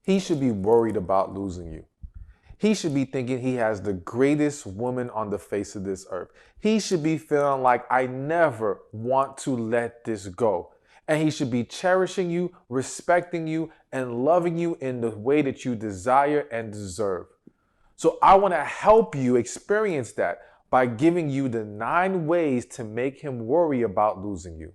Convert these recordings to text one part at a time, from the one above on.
he should be worried about losing you. He should be thinking he has the greatest woman on the face of this earth. He should be feeling like, I never want to let this go. And he should be cherishing you, respecting you, and loving you in the way that you desire and deserve. So I want to help you experience that by giving you the 9 ways to make him worry about losing you.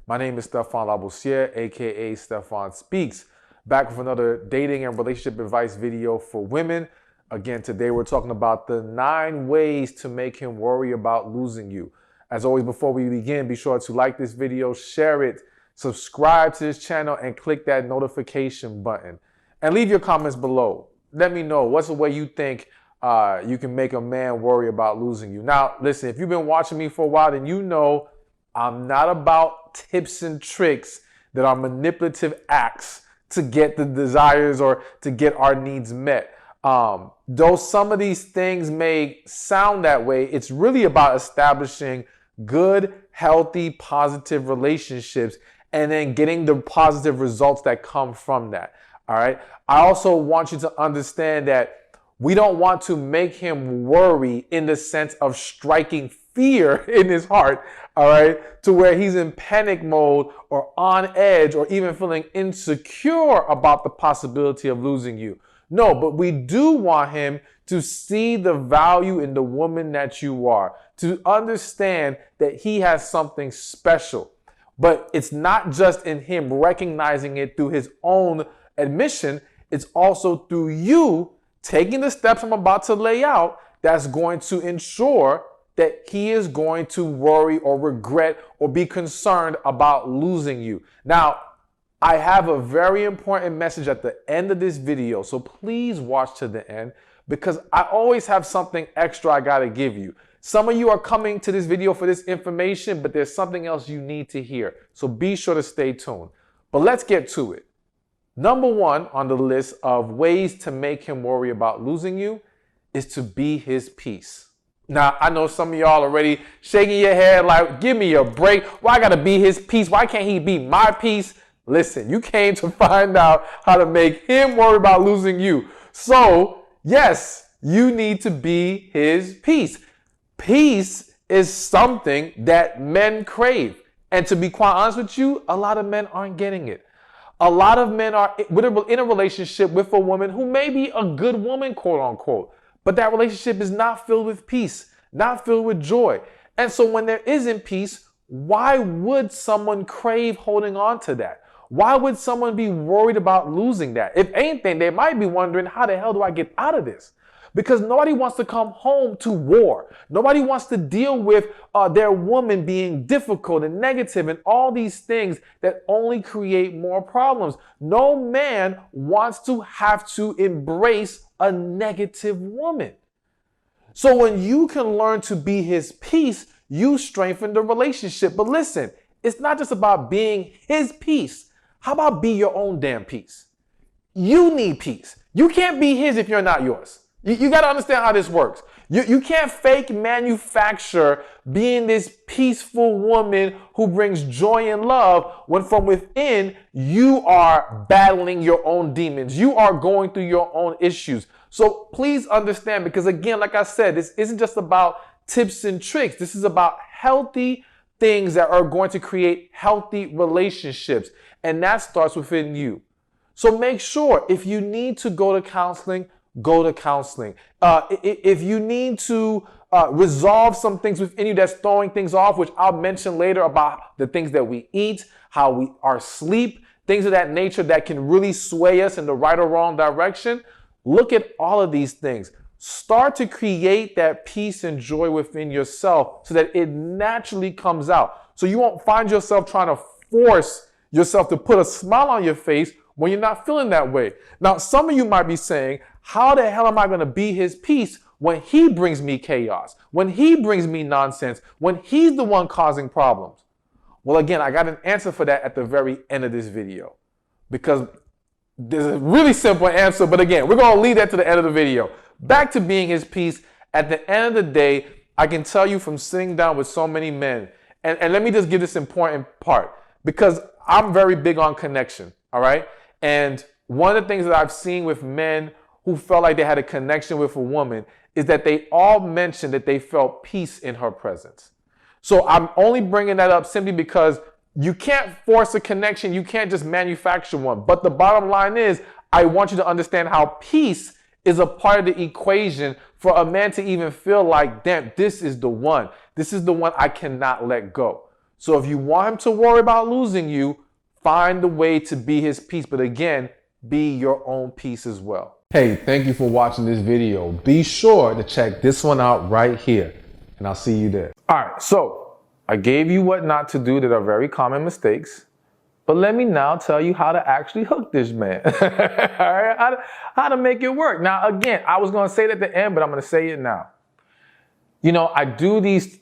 My name is Stephan Laboussiere, aka Stephan Speaks, back with another dating and relationship advice video for women. Again, today we're talking about the 9 ways to make him worry about losing you. As always, before we begin, be sure to like this video, share it, subscribe to this channel, and click that notification button. And leave your comments below. Let me know what's the way you think you can make a man worry about losing you. Now, listen, if you've been watching me for a while, then you know I'm not about tips and tricks that are manipulative acts to get the desires or to get our needs met. Though some of these things may sound that way, it's really about establishing good, healthy, positive relationships and then getting the positive results that come from that. All right. I also want you to understand that we don't want to make him worry in the sense of striking fear in his heart, all right, to where he's in panic mode or on edge or even feeling insecure about the possibility of losing you. No, but we do want him to see the value in the woman that you are, to understand that he has something special. But it's not just in him recognizing it through his own admission, it's also through you taking the steps I'm about to lay out that's going to ensure that he is going to worry or regret or be concerned about losing you. Now, I have a very important message at the end of this video, so please watch to the end because I always have something extra I got to give you. Some of you are coming to this video for this information, but there's something else you need to hear. So be sure to stay tuned. But let's get to it. Number 1 on the list of ways to make him worry about losing you is to be his peace. Now, I know some of y'all already shaking your head like, give me a break. Why I gotta be his peace? Why can't he be my peace? Listen, you came to find out how to make him worry about losing you. So, yes, you need to be his peace. Peace is something that men crave. And to be quite honest with you, a lot of men aren't getting it. A lot of men are in a relationship with a woman who may be a good woman, quote unquote, but that relationship is not filled with peace, not filled with joy. And so when there isn't peace, why would someone crave holding on to that? Why would someone be worried about losing that? If anything, they might be wondering, how the hell do I get out of this? Because nobody wants to come home to war. Nobody wants to deal with their woman being difficult and negative and all these things that only create more problems. No man wants to have to embrace a negative woman. So when you can learn to be his peace, you strengthen the relationship. But listen, it's not just about being his peace. How about be your own damn peace? You need peace. You can't be his if you're not yours. You got to understand how this works. You can't fake manufacture being this peaceful woman who brings joy and love when from within you are battling your own demons. You are going through your own issues. So please understand, because again, like I said, this isn't just about tips and tricks. This is about healthy things that are going to create healthy relationships. And that starts within you. So make sure if you need to go to counseling, go to counseling. If you need to resolve some things within you that's throwing things off, which I'll mention later about the things that we eat, our sleep, things of that nature that can really sway us in the right or wrong direction. Look at all of these things. Start to create that peace and joy within yourself so that it naturally comes out. So you won't find yourself trying to force yourself to put a smile on your face when you're not feeling that way. Now, some of you might be saying, how the hell am I going to be his peace when he brings me chaos, when he brings me nonsense, when he's the one causing problems? Well, again, I got an answer for that at the very end of this video, because there's a really simple answer. But again, we're going to leave that to the end of the video. Back to being his peace. At the end of the day, I can tell you from sitting down with so many men, and let me just give this important part, because I'm very big on connection. All right. And one of the things that I've seen with men who felt like they had a connection with a woman is that they all mentioned that they felt peace in her presence. So I'm only bringing that up simply because you can't force a connection. You can't just manufacture one. But the bottom line is, I want you to understand how peace is a part of the equation for a man to even feel like, damn, this is the one. This is the one I cannot let go. So if you want him to worry about losing you, find the way to be his peace. But again, be your own peace as well. Hey, thank you for watching this video. Be sure to check this one out right here, and I'll see you there. All right, so I gave you what not to do that are very common mistakes, but let me now tell you how to actually hook this man. All right, how to make it work. Now, again, I was going to say it at the end, but I'm going to say it now. You know, I do these